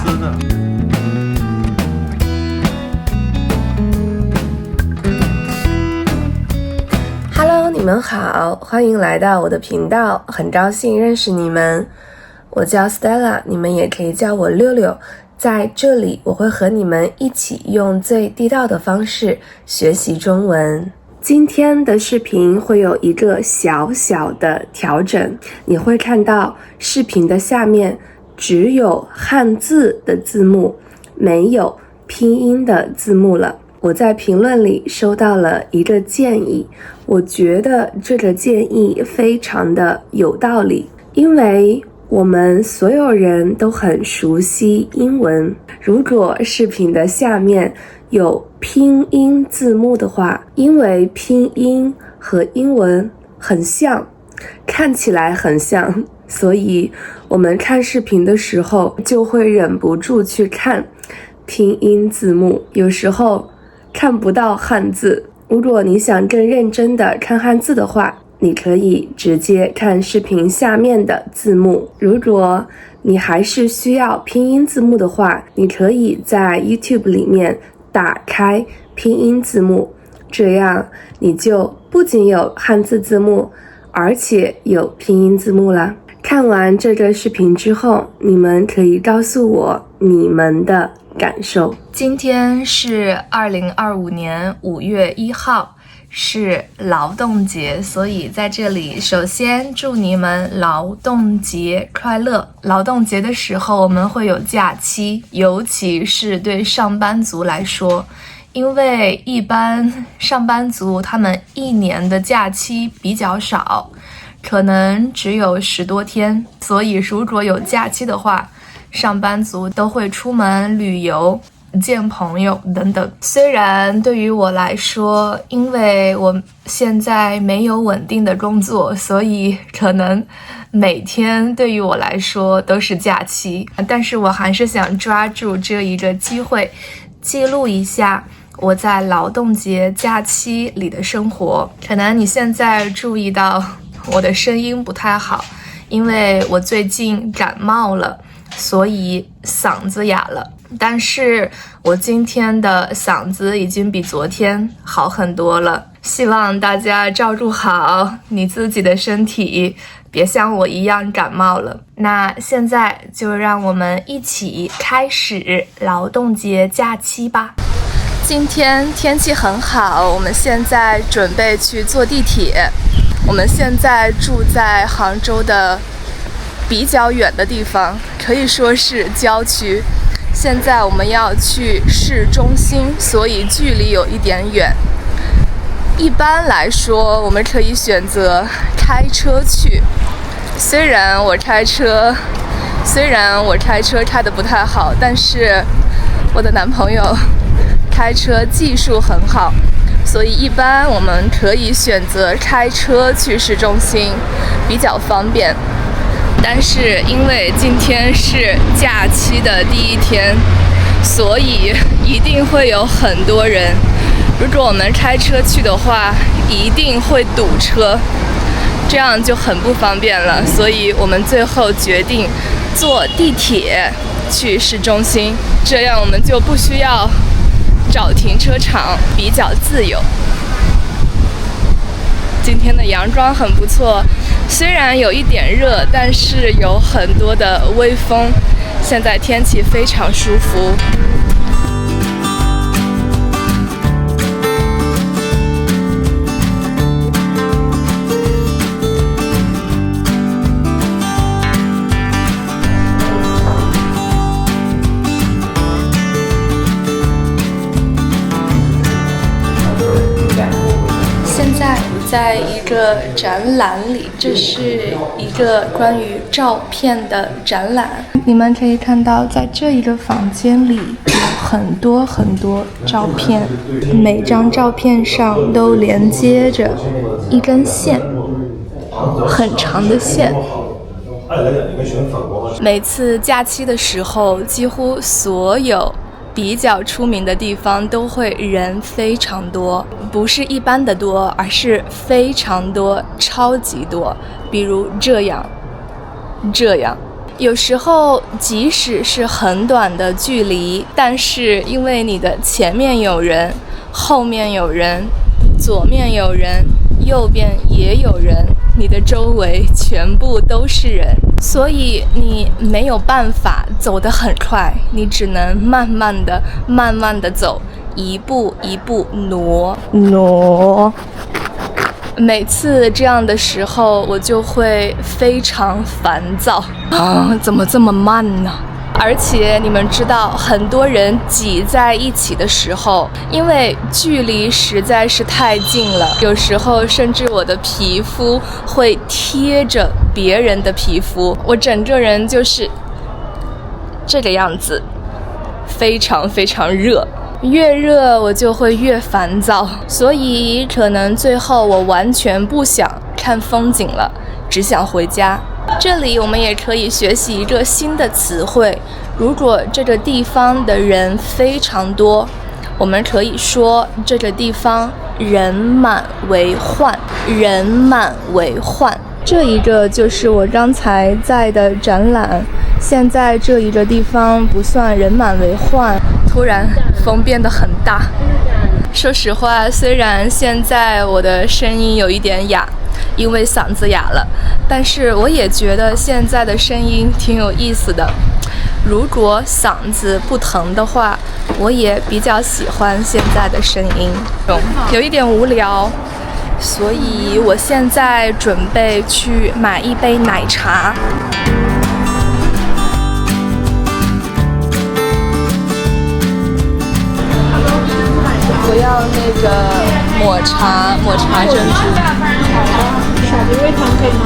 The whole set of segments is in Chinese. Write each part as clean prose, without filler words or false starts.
吃的。Hello， 你们好，欢迎来到我的频道，很高兴认识你们。我叫 Stella， 你们也可以叫我六六。在这里，我会和你们一起用最地道的方式学习中文。今天的视频会有一个小小的调整，你会看到视频的下面只有汉字的字幕，没有拼音的字幕了。我在评论里收到了一个建议，我觉得这个建议非常的有道理，因为我们所有人都很熟悉英文，如果视频的下面有拼音字幕的话，因为拼音和英文很像，看起来很像，所以我们看视频的时候就会忍不住去看拼音字幕，有时候看不到汉字。如果你想更认真的看汉字的话，你可以直接看视频下面的字幕。如果你还是需要拼音字幕的话，你可以在 YouTube 里面打开拼音字幕，这样你就不仅有汉字字幕，而且有拼音字幕了。看完这个视频之后，你们可以告诉我你们的感受。今天是2025年5月1号，是劳动节，所以在这里首先祝你们劳动节快乐。劳动节的时候我们会有假期，尤其是对上班族来说，因为一般上班族他们一年的假期比较少，可能只有10多天，所以如果有假期的话，上班族都会出门旅游、见朋友等等。虽然对于我来说，因为我现在没有稳定的工作，所以可能每天对于我来说都是假期，但是我还是想抓住这一个机会，记录一下我在劳动节假期里的生活。可能你现在注意到我的声音不太好，因为我最近感冒了，所以嗓子哑了。但是我今天的嗓子已经比昨天好很多了，希望大家照顾好你自己的身体，别像我一样感冒了。那现在就让我们一起开始劳动节假期吧。今天天气很好，我们现在准备去坐地铁。我们现在住在杭州的比较远的地方，可以说是郊区。现在我们要去市中心，所以距离有一点远。一般来说，我们可以选择开车去。虽然我开车开得不太好，但是我的男朋友开车技术很好，所以一般我们可以选择开车去市中心，比较方便。但是因为今天是假期的第一天，所以一定会有很多人。如果我们开车去的话，一定会堵车，这样就很不方便了。所以我们最后决定坐地铁去市中心，这样我们就不需要找停车场，比较自由。今天的阳光很不错，虽然有一点热，但是有很多的微风，现在天气非常舒服。在一个展览里，这是一个关于照片的展览。你们可以看到，在这一个房间里有很多很多照片，每张照片上都连接着一根线，很长的线。每次假期的时候，几乎所有比较出名的地方都会人非常多，不是一般的多，而是非常多，超级多。比如这样，有时候即使是很短的距离，但是因为你的前面有人，后面有人，左面有人，右边也有人，你的周围全部都是人，所以你没有办法走得很快，你只能慢慢的走，一步一步挪。每次这样的时候，我就会非常烦躁怎么这么慢呢？而且你们知道，很多人挤在一起的时候，因为距离实在是太近了，有时候甚至我的皮肤会贴着别人的皮肤，我整个人就是这个样子，非常非常热。越热我就会越烦躁，所以可能最后我完全不想看风景了，只想回家。这里我们也可以学习一个新的词汇，如果这个地方的人非常多，我们可以说这个地方人满为患。人满为患，这一个就是我刚才在的展览，现在这一个地方不算人满为患。突然风变得很大，说实话，虽然现在我的声音有一点哑，因为嗓子哑了，但是我也觉得现在的声音挺有意思的。如果嗓子不疼的话，我也比较喜欢现在的声音，有一点无聊，所以我现在准备去买一杯奶茶。我要那个抹茶珍珠。少冰微糖可以吗？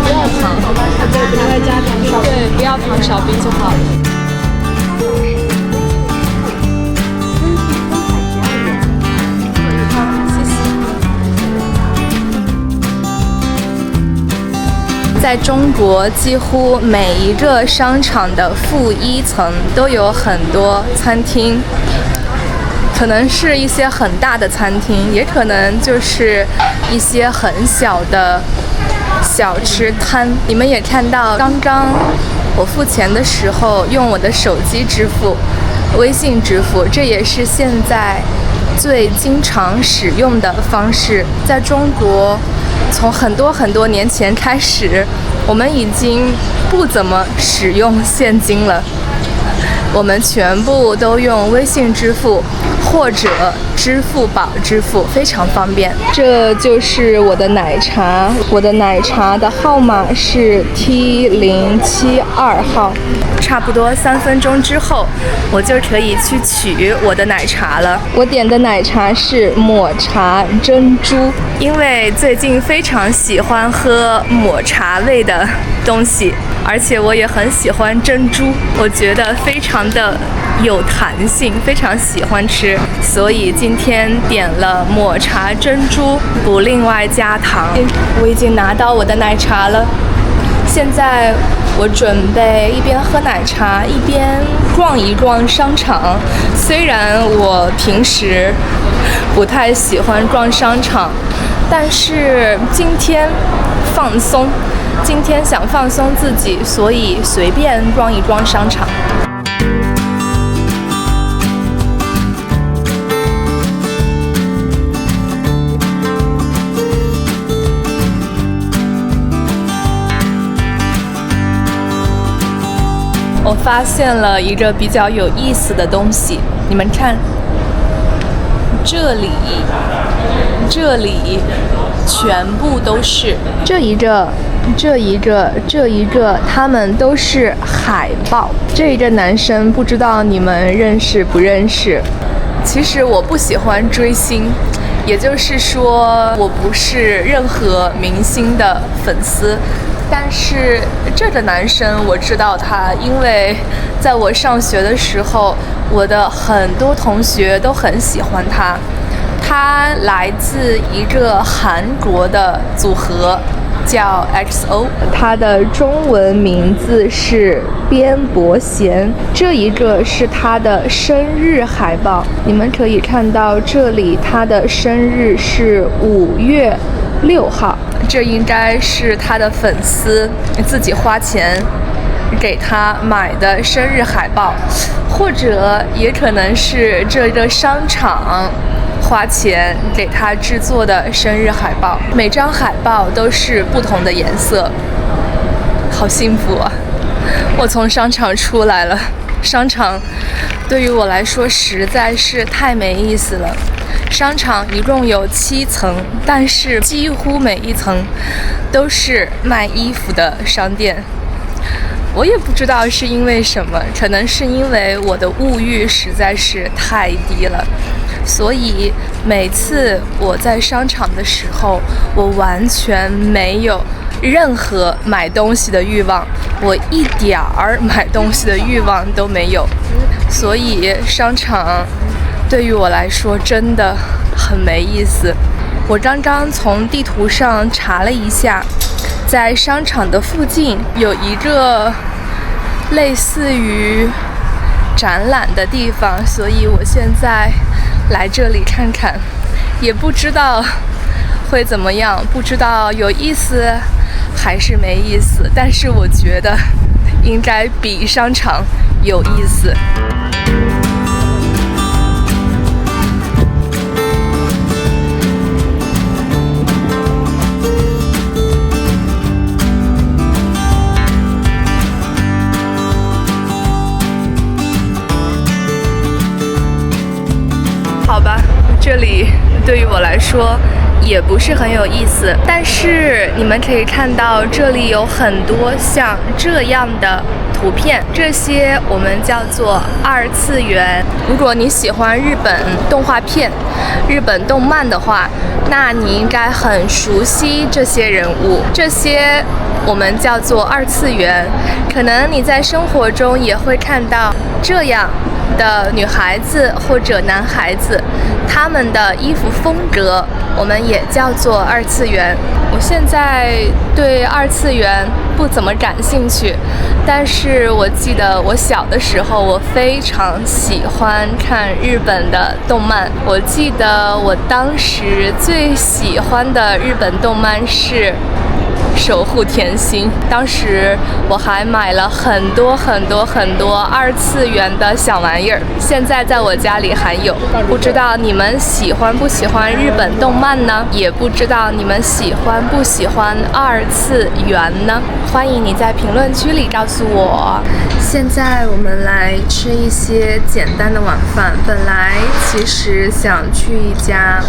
不要糖。对，不要加糖，少冰。对，不要糖，少冰就好。谢谢。在中国，几乎每一个商场的负一层都有很多餐厅。可能是一些很大的餐厅，也可能就是一些很小的小吃摊。你们也看到，刚刚我付钱的时候用我的手机支付，微信支付，这也是现在最经常使用的方式。在中国，从很多年前开始，我们已经不怎么使用现金了，我们全部都用微信支付或者支付宝支付，非常方便。这就是我的奶茶，我的奶茶的号码是 T072号。差不多3分钟之后，我就可以去取我的奶茶了。我点的奶茶是抹茶珍珠，因为最近非常喜欢喝抹茶味的东西，而且我也很喜欢珍珠，我觉得非常的有弹性，非常喜欢吃，所以今天点了抹茶珍珠，不另外加糖。我已经拿到我的奶茶了，现在我准备一边喝奶茶一边逛一逛商场。虽然我平时不太喜欢逛商场，但是今天放松，今天想放松自己，所以随便逛一逛商场。我发现了一个比较有意思的东西，你们看，这里全部都是这一个，他们都是海豹。这一个男生不知道你们认识不认识？其实我不喜欢追星，也就是说我不是任何明星的粉丝。但是这个男生我知道他，因为在我上学的时候，我的很多同学都很喜欢他。他来自一个韩国的组合，叫 XO， 他的中文名字是边伯贤。这一个是他的生日海报，你们可以看到这里，他的生日是5月6号。这应该是他的粉丝自己花钱给他买的生日海报，或者也可能是这个商场花钱给他制作的生日海报。每张海报都是不同的颜色，好幸福啊！我从商场出来了，商场对于我来说实在是太没意思了。商场一共有7层，但是几乎每一层都是卖衣服的商店。我也不知道是因为什么，可能是因为我的物欲实在是太低了，所以每次我在商场的时候，我完全没有任何买东西的欲望，我一点儿买东西的欲望都没有。所以商场对于我来说真的很没意思。我刚刚从地图上查了一下，在商场的附近有一个类似于展览的地方，所以我现在来这里看看，也不知道会怎么样，不知道有意思还是没意思，但是我觉得应该比商场有意思。好吧，这里对于我来说也不是很有意思，但是你们可以看到这里有很多像这样的图片，这些我们叫做2次元。如果你喜欢日本动画片、日本动漫的话，那你应该很熟悉这些人物，这些我们叫做2次元。可能你在生活中也会看到这样的女孩子或者男孩子，他们的衣服风格我们也叫做2次元。我现在对2次元不怎么感兴趣，但是我记得我小的时候我非常喜欢看日本的动漫。我记得我当时最喜欢的日本动漫是守护甜心，当时我还买了很多2次元的小玩意儿，现在在我家里还有。不知道你们喜欢不喜欢日本动漫呢？也不知道你们喜欢不喜欢2次元呢？欢迎你在评论区里告诉我。现在我们来吃一些简单的晚饭。本来其实想去一家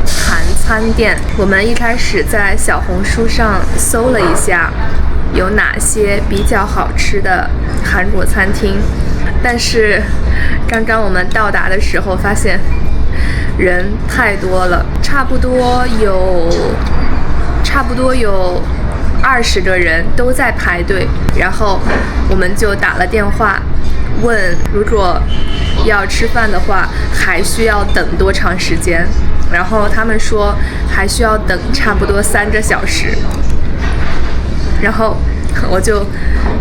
韩餐店，我们一开始在小红书上搜了一下有哪些比较好吃的韩国餐厅，但是刚刚我们到达的时候发现人太多了，差不多有20个人都在排队，然后我们就打了电话问如果要吃饭的话还需要等多长时间，然后他们说还需要等差不多3个小时，然后我就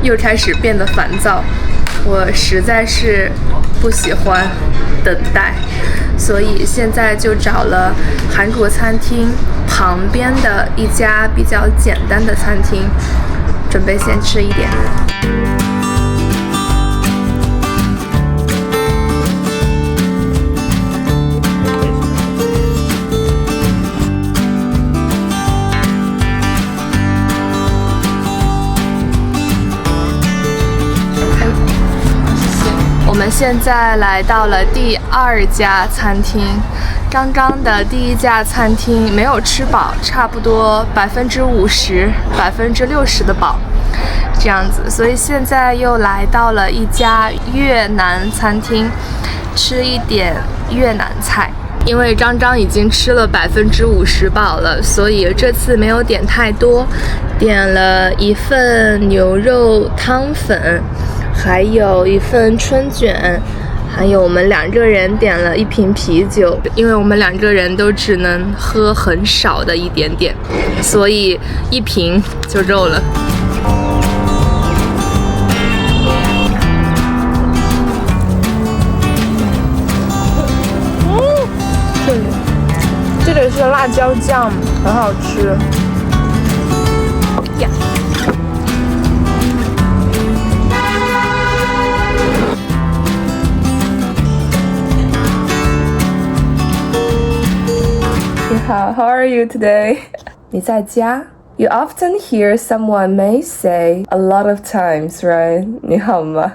又开始变得烦躁，我实在是不喜欢等待，所以现在就找了韩国餐厅旁边的一家比较简单的餐厅，准备先吃一点。我们现在来到了第2家餐厅，刚刚的第1家餐厅没有吃饱，差不多50%、60%的饱这样子，所以现在又来到了一家越南餐厅，吃一点越南菜。因为刚刚已经吃了50%饱了，所以这次没有点太多，点了1份牛肉汤粉，还有1份春卷，还有我们2个人点了1瓶啤酒，因为我们2个人都只能喝很少的一点点，所以1瓶就够了。这个是辣辣椒酱很好吃呀。你好 ，How are you today？ 你在家 ？You often hear someone may say a lot of times, right？ 你好吗？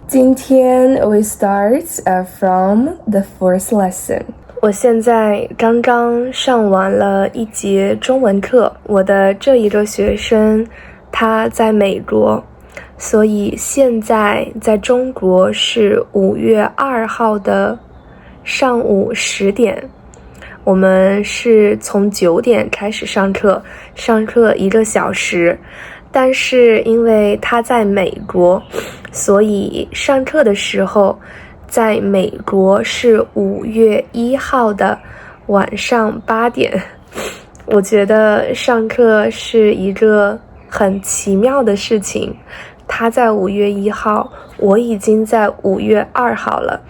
今天 we start from the first lesson。我现在刚刚上完了一节中文课，我的这一个学生他在美国，所以现在在中国是5月2号的上午10点，我们是从9点开始上课，上课1个小时。但是因为他在美国，所以上课的时候在美国是5月1号的晚上8点。我觉得上课是一个很奇妙的事情，他在5月1号，我已经在5月2号了，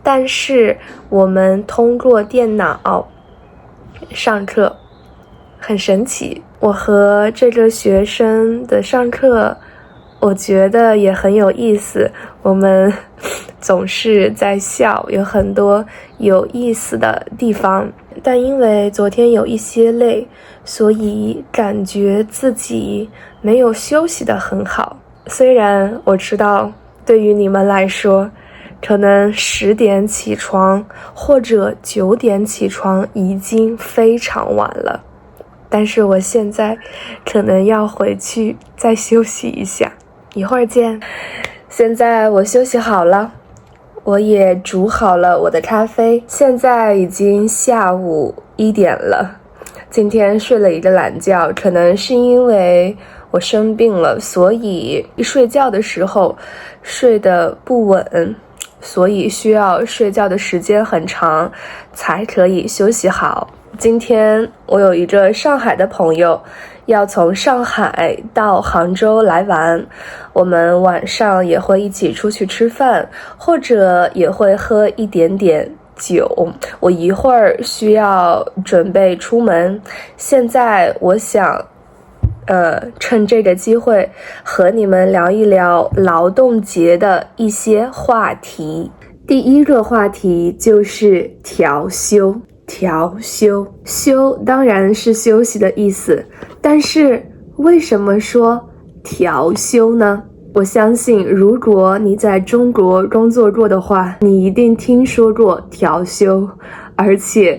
但是我们通过电脑上课，很神奇。我和这个学生的上课，我觉得也很有意思，我们总是在笑，有很多有意思的地方。但因为昨天有一些累，所以感觉自己没有休息得很好。虽然我知道对于你们来说，可能10点起床或者9点起床已经非常晚了，但是我现在可能要回去再休息一下，一会儿见。现在我休息好了，我也煮好了我的咖啡，现在已经下午1点了。今天睡了一个懒觉，可能是因为我生病了，所以一睡觉的时候睡得不稳，所以需要睡觉的时间很长才可以休息好。今天我有一个上海的朋友要从上海到杭州来玩，我们晚上也会一起出去吃饭，或者也会喝一点点酒。我一会儿需要准备出门，现在我想趁这个机会和你们聊一聊劳动节的一些话题。第一个话题就是调休。调休，休当然是休息的意思，但是为什么说调休呢？我相信如果你在中国工作过的话，你一定听说过调休，而且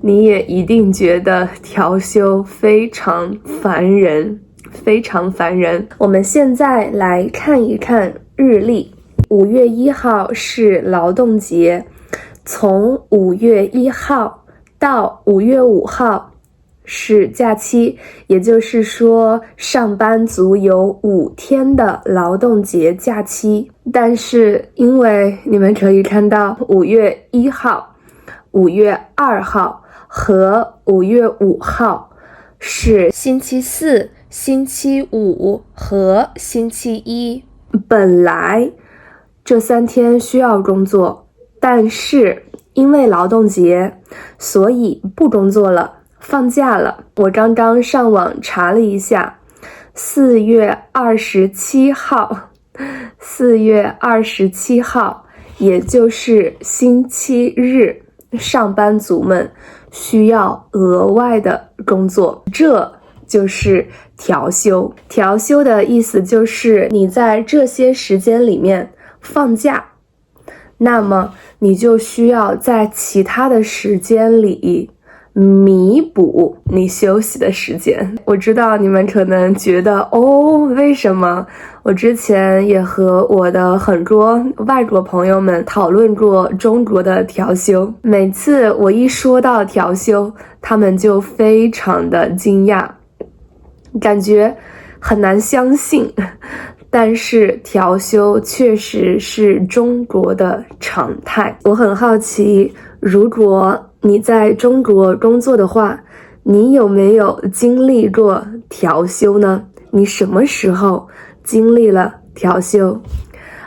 你也一定觉得调休非常烦人，非常烦人。我们现在来看一看日历，5月1号是劳动节，从5月1号到5月5号是假期，也就是说上班族有5天的劳动节假期。但是因为你们可以看到5月1号、5月2号和5月5号是星期4、星期5和星期1，本来这3天需要工作，但是因为劳动节，所以不工作了，放假了。我刚刚上网查了一下，4月27号，4月27号，也就是星期日，上班族们需要额外的工作，这就是调休。调休的意思就是你在这些时间里面放假，那么你就需要在其他的时间里弥补你休息的时间。我知道你们可能觉得为什么？我之前也和我的很多外国朋友们讨论过中国的调休，每次我一说到调休，他们就非常的惊讶，感觉很难相信。但是调休确实是中国的常态。我很好奇，如果你在中国工作的话，你有没有经历过调休呢？你什么时候经历了调休？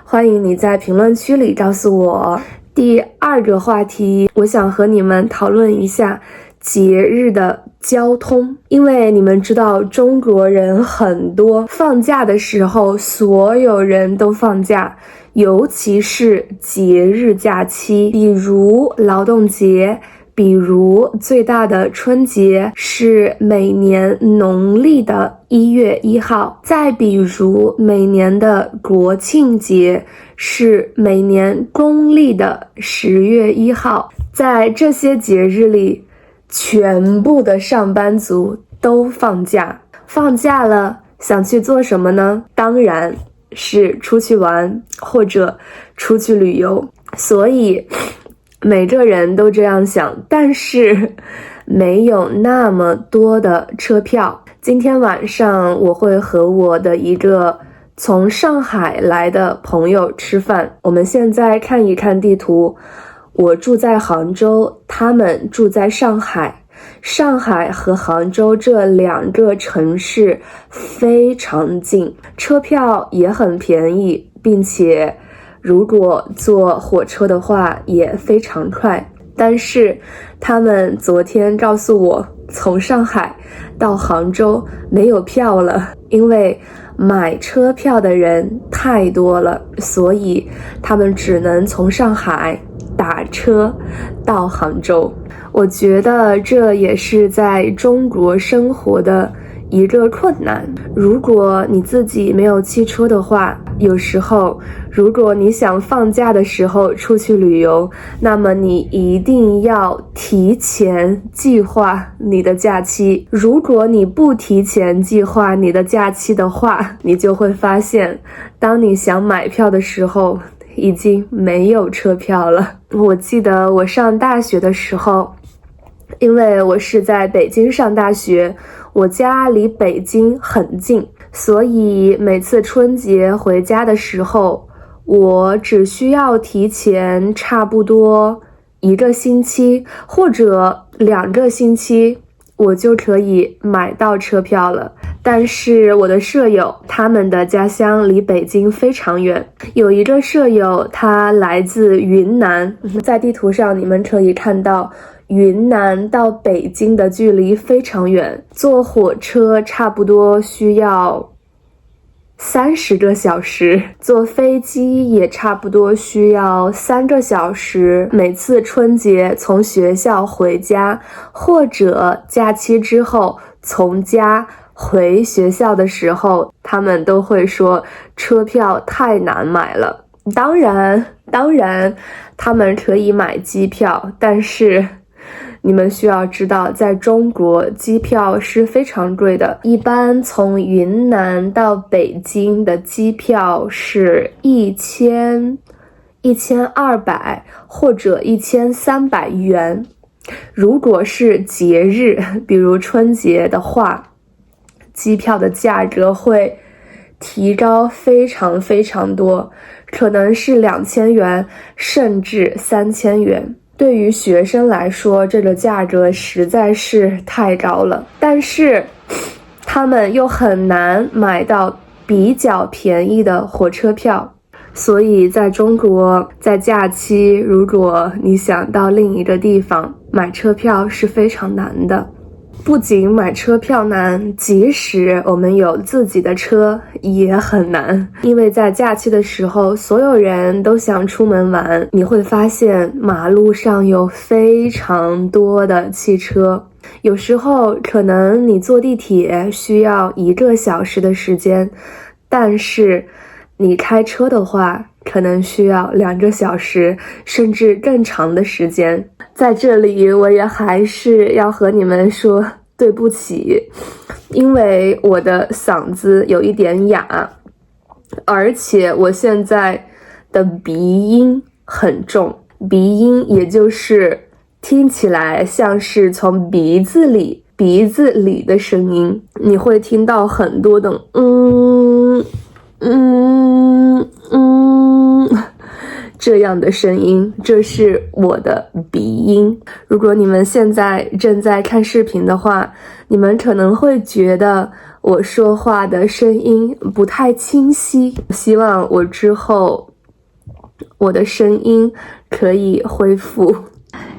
欢迎你在评论区里告诉我。第二个话题，我想和你们讨论一下节日的交通，因为你们知道中国人很多放假的时候，所有人都放假，尤其是节日假期，比如劳动节，比如最大的春节是每年农历的1月1号，再比如每年的国庆节是每年公历的10月1号。在这些节日里，全部的上班族都放假，放假了想去做什么呢？当然是出去玩或者出去旅游。所以每个人都这样想，但是没有那么多的车票。今天晚上我会和我的一个从上海来的朋友吃饭。我们现在看一看地图，我住在杭州，他们住在上海。上海和杭州这2个城市非常近，车票也很便宜，并且如果坐火车的话也非常快。但是他们昨天告诉我，从上海到杭州没有票了，因为买车票的人太多了，所以他们只能从上海打车到杭州。我觉得这也是在中国生活的一个困难。如果你自己没有汽车的话，有时候如果你想放假的时候出去旅游，那么你一定要提前计划你的假期。如果你不提前计划你的假期的话，你就会发现当你想买票的时候已经没有车票了。我记得我上大学的时候，因为我是在北京上大学，我家离北京很近，所以每次春节回家的时候，我只需要提前差不多1个星期或者2个星期，我就可以买到车票了。但是我的舍友，他们的家乡离北京非常远。有一个舍友，他来自云南，在地图上你们可以看到云南到北京的距离非常远，坐火车差不多需要30个小时，坐飞机也差不多需要3个小时。每次春节从学校回家，或者假期之后从家回学校的时候，他们都会说车票太难买了。当然他们可以买机票，但是你们需要知道，在中国机票是非常贵的，一般从云南到北京的机票是1200或者1300元。如果是节日，比如春节的话，机票的价格会提高非常非常多，可能是2000元甚至3000元。对于学生来说，这个价格实在是太高了，但是他们又很难买到比较便宜的火车票。所以在中国，在假期，如果你想到另一个地方，买车票是非常难的。不仅买车票难，即使我们有自己的车也很难，因为在假期的时候，所有人都想出门玩，你会发现马路上有非常多的汽车，有时候可能你坐地铁需要1个小时的时间，但是你开车的话可能需要2个小时甚至更长的时间。在这里我也还是要和你们说对不起，因为我的嗓子有一点哑，而且我现在的鼻音很重，鼻音也就是听起来像是从鼻子里的声音，你会听到很多的这样的声音，这是我的鼻音。如果你们现在正在看视频的话，你们可能会觉得我说话的声音不太清晰，希望我之后我的声音可以恢复。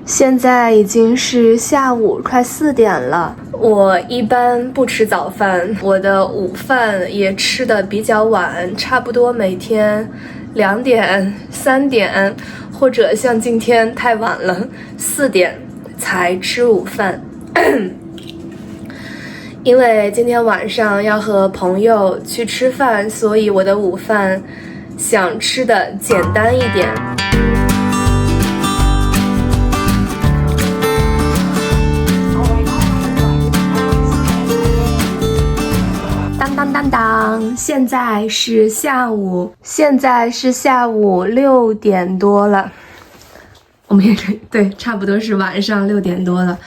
现在已经是下午快4点了。我一般不吃早饭，我的午饭也吃得比较晚，差不多每天2点、3点，或者像今天太晚了，4点才吃午饭。因为今天晚上要和朋友去吃饭，所以我的午饭想吃的简单一点。当，现在是下午6点多了，我们也可以对，差不多是晚上6点多了。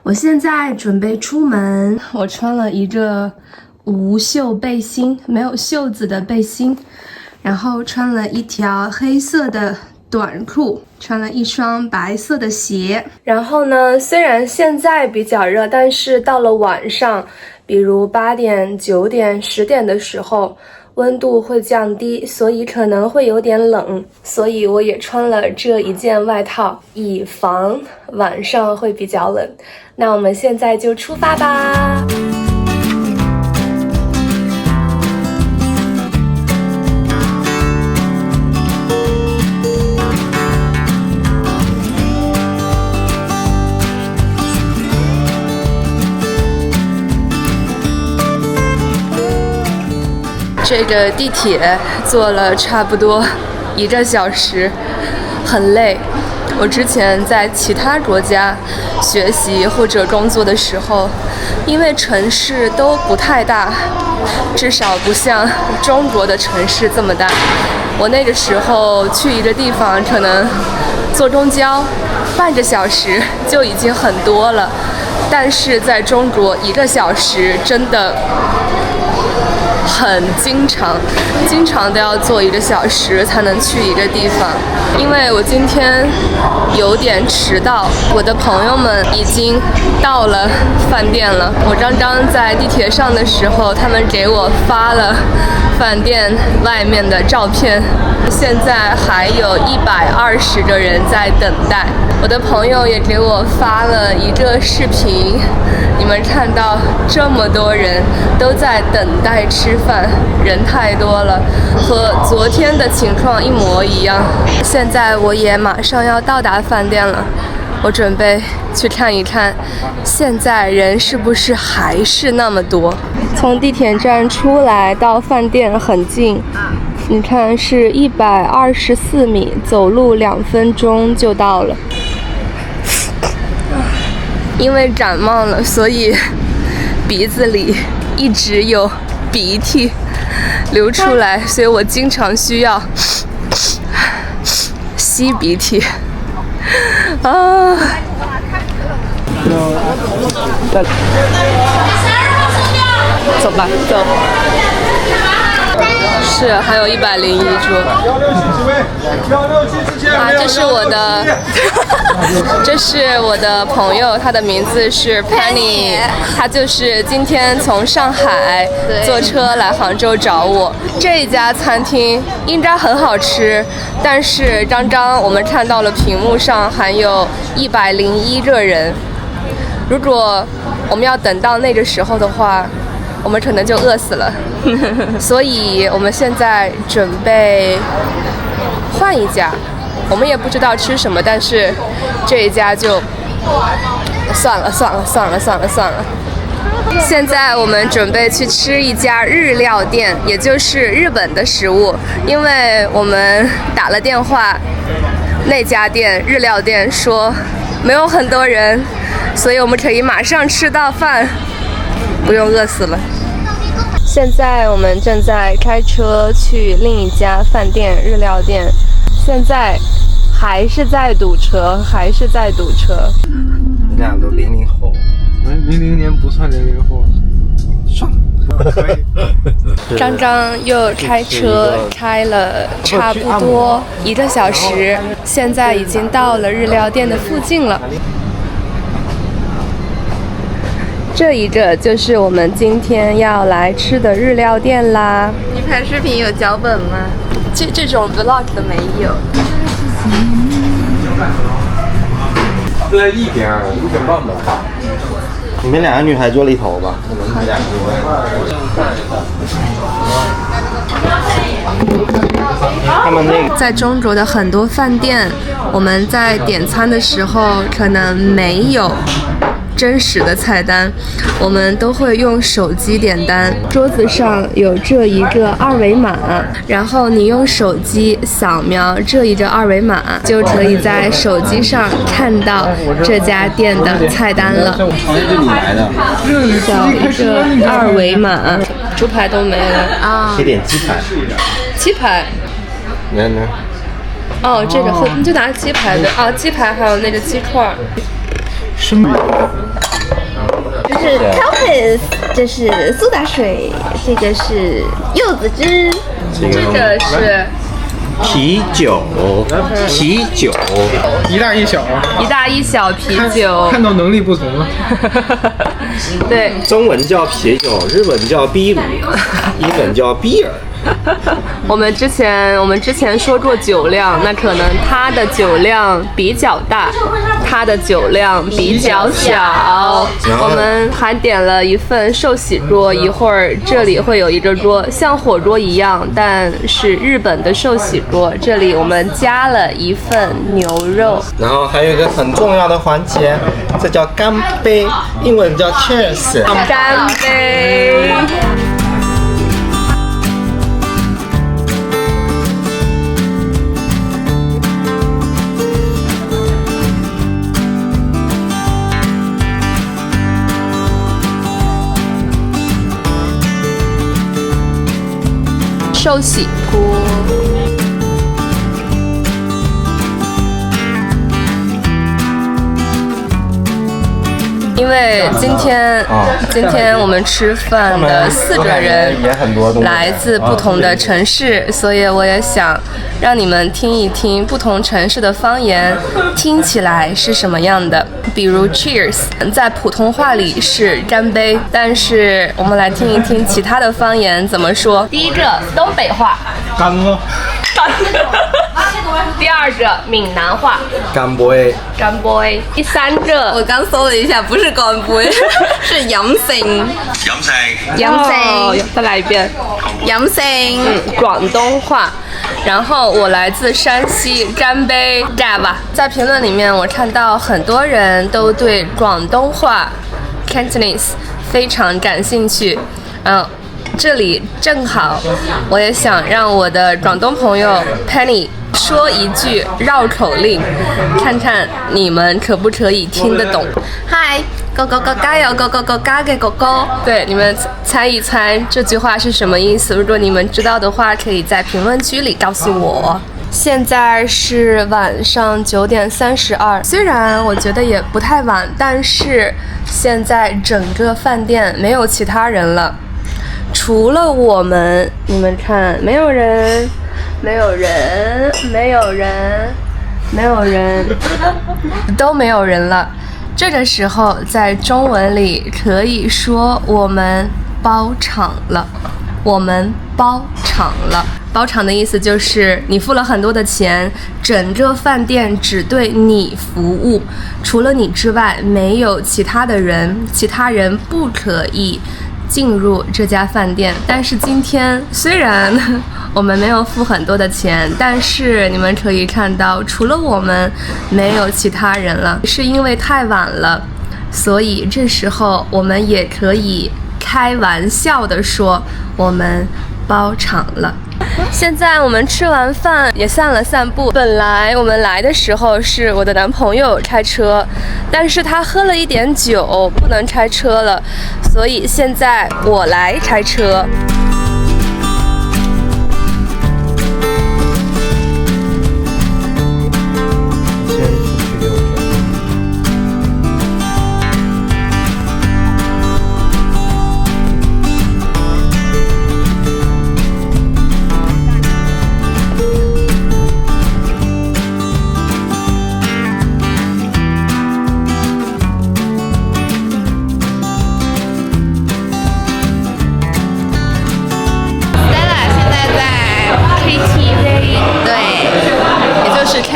我现在准备出门，我穿了一个无袖背心，没有袖子的背心，然后穿了一条黑色的短裤，穿了一双白色的鞋。然后呢，虽然现在比较热，但是到了晚上，比如8点、9点、10点的时候，温度会降低，所以可能会有点冷，所以我也穿了这一件外套，以防晚上会比较冷。那我们现在就出发吧。这个地铁坐了差不多1个小时，很累。我之前在其他国家学习或者工作的时候，因为城市都不太大，至少不像中国的城市这么大。我那个时候去一个地方，可能坐公交半个小时就已经很多了，但是在中国1个小时真的很经常都要坐1个小时才能去一个地方。因为我今天有点迟到，我的朋友们已经到了饭店了。我刚刚在地铁上的时候，他们给我发了饭店外面的照片，现在还有120个人在等待。我的朋友也给我发了一个视频，你们看到这么多人都在等待吃饭，人太多了，和昨天的情况一模一样。现在我也马上要到达饭店了，我准备去看一看现在人是不是还是那么多。从地铁站出来到饭店很近，你看是124米，走路2分钟就到了。因为感冒了，所以鼻子里一直有鼻涕流出来，所以我经常需要吸鼻涕啊。走吧，走。是，还有101桌。啊，这是我的朋友，他的名字是 Penny， 他就是今天从上海坐车来杭州找我。这一家餐厅应该很好吃，但是刚刚我们看到了屏幕上还有101个人，如果我们要等到那个时候的话，我们可能就饿死了。所以我们现在准备换一家，我们也不知道吃什么，但是这一家就算了。现在我们准备去吃一家日料店，也就是日本的食物，因为我们打了电话，那家店日料店说没有很多人，所以我们可以马上吃到饭，不用饿死了。现在我们正在开车去另一家饭店日料店，现在还是在堵车。你俩都00后，00年不算00后，算了，可以。刚刚又开车开了差不多1个小时，现在已经到了日料店的附近了。这一个就是我们今天要来吃的日料店啦。你拍视频有脚本吗？这种 vlog 的没有。这一点半吧。你们两个女孩坐里头吧，我们俩他们那个在中国的很多饭店，我们在点餐的时候可能没有真实的菜单，我们都会用手机点单。桌子上有这一个二维码，然后你用手机扫描这一个二维码，就可以在手机上看到这家店的菜单了。从这里来的，扫一个二维码，猪排都没了啊！可以点鸡排，鸡排。来。哦，这个你就拿鸡排的啊，鸡排还有那个鸡块。生鱼。这是 Tapas， 这是苏打水，这个是柚子汁，这个是啤酒，一大一小，一大一小啤酒。看到能力不同了。对，中文叫啤酒，日文叫啤酒，英文叫 beer。我们之前说过酒量，那可能它的酒量比较大，它的酒量比较小。我们还点了一份寿喜锅，一会儿这里会有一个锅，像火锅一样，但是日本的寿喜锅。这里我们加了一份牛肉，然后还有一个很重要的环节，这叫干杯，英文叫 cheers。干杯！寿喜锅。因为今天我们吃饭的4个人来自不同的城市，所以我也想让你们听一听不同城市的方言听起来是什么样的。比如 Cheers 在普通话里是干杯，但是我们来听一听其他的方言怎么说。第一个东北话，干了。第二个闽南话，干杯，干杯。第三个我刚搜了一下，不是干杯，是饮性。再来一遍，饮性。广东话。然后我来自山西，干杯，干吧。在评论里面，我看到很多人都对广东话 Cantonese 非常感兴趣。这里正好，我也想让我的广东朋友 Penny 说一句绕口令，看看你们可不可以听得懂。嗨，哥哥哥加油，哥哥哥加给哥哥。对，你们猜一猜这句话是什么意思？如果你们知道的话，可以在评论区里告诉我。现在是晚上9点32，虽然我觉得也不太晚，但是现在整个饭店没有其他人了，除了我们。你们看，没有人，都没有人了。这个时候在中文里可以说我们包场了，我们包场了。包场的意思就是你付了很多的钱，整个饭店只对你服务，除了你之外没有其他的人，其他人不可以进入这家饭店。但是今天虽然我们没有付很多的钱，但是你们可以看到，除了我们没有其他人了，是因为太晚了，所以这时候我们也可以开玩笑的说我们包场了。现在我们吃完饭也散了散步。本来我们来的时候是我的男朋友开车，但是他喝了一点酒，不能开车了，所以现在我来开车。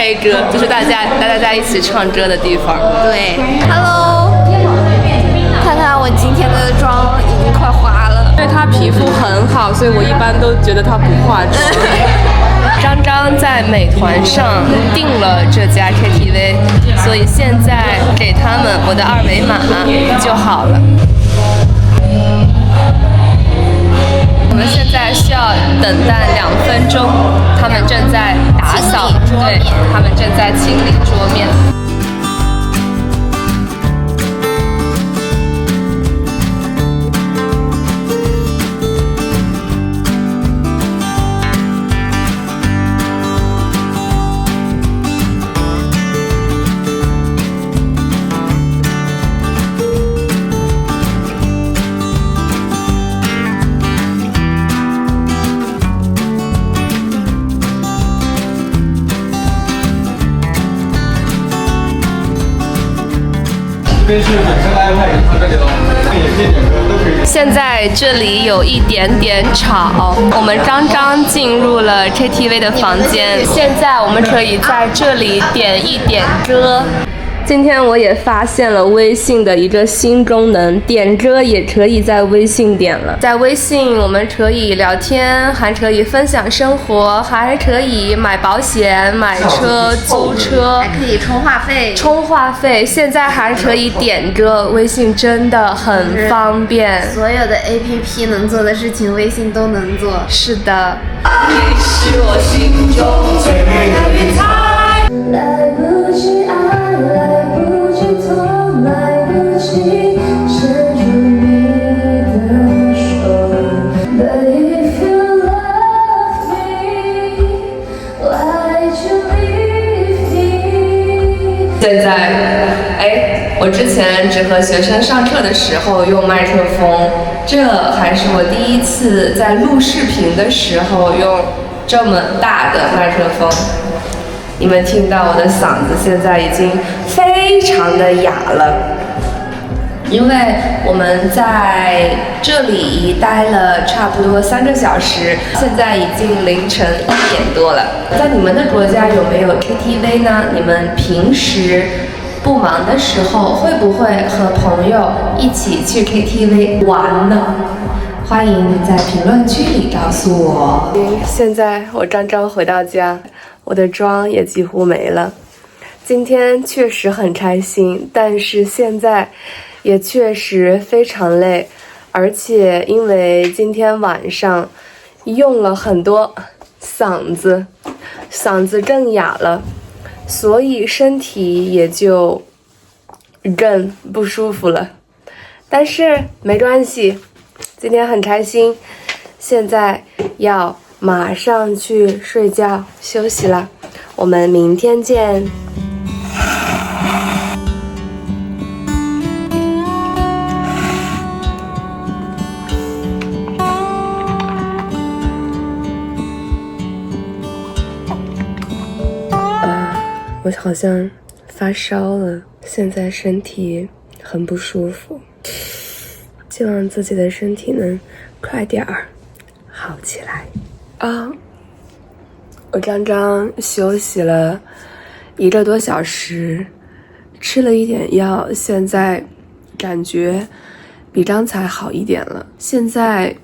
K 歌，就是大家在一起唱歌的地方。对 ，Hello， 看看我今天的妆已经快花了。因为他皮肤很好，所以我一般都觉得他不化妆。张张在美团上订了这家 KTV， 所以现在给他们我的2维码就好了。我们现在需要等待2分钟，他们正在打扫，对，他们正在清理桌面。电视本身 iPad 也放这里了，也可以点歌，都可以。现在这里有一点点吵，我们张张进入了 KTV 的房间，现在我们可以在这里点一点歌。今天我也发现了微信的一个新功能，点歌也可以在微信点了。在微信我们可以聊天，还可以分享生活，还可以买保险、买车、租车，还可以充话费。充话费，现在还可以点歌，微信真的很方便。所有的 APP 能做的事情，微信都能做。是的。你是我心中最美的云彩。来不及爱，来不及痛，来不及牵住你的手。But if you love me, why'd you leave me? 现在，我之前只和学生上课的时候用麦克风，这还是我第一次在录视频的时候用这么大的麦克风。你们听到我的嗓子现在已经非常的哑了，因为我们在这里待了差不多3个小时，现在已经凌晨1点多了。在你们的国家有没有 KTV 呢？你们平时不忙的时候会不会和朋友一起去 KTV 玩呢？欢迎在评论区里告诉我。现在我刚刚回到家，我的妆也几乎没了。今天确实很开心，但是现在也确实非常累，而且因为今天晚上用了很多嗓子更哑了，所以身体也就更不舒服了。但是没关系，今天很开心，现在要马上去睡觉休息了，我们明天见。我好像发烧了，现在身体很不舒服，希望自己的身体能快点儿好起来啊！我刚刚休息了1个多小时，吃了一点药，现在感觉比刚才好一点了。现在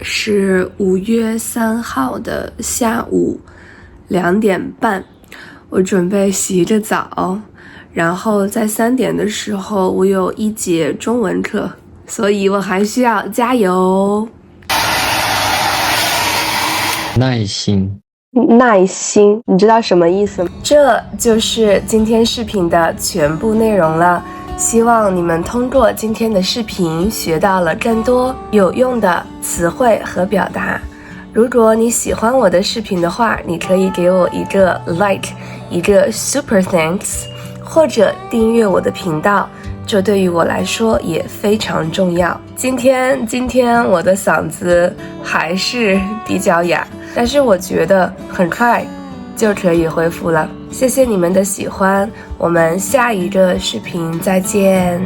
是5月3号的下午2点半，我准备洗个澡，然后在3点的时候我有1节中文课，所以我还需要加油。耐心，你知道什么意思吗？这就是今天视频的全部内容了。希望你们通过今天的视频学到了更多有用的词汇和表达。如果你喜欢我的视频的话，你可以给我一个 like， 一个 super thanks， 或者订阅我的频道，这对于我来说也非常重要。今天我的嗓子还是比较哑，但是我觉得很快就可以恢复了。谢谢你们的喜欢，我们下一个视频再见。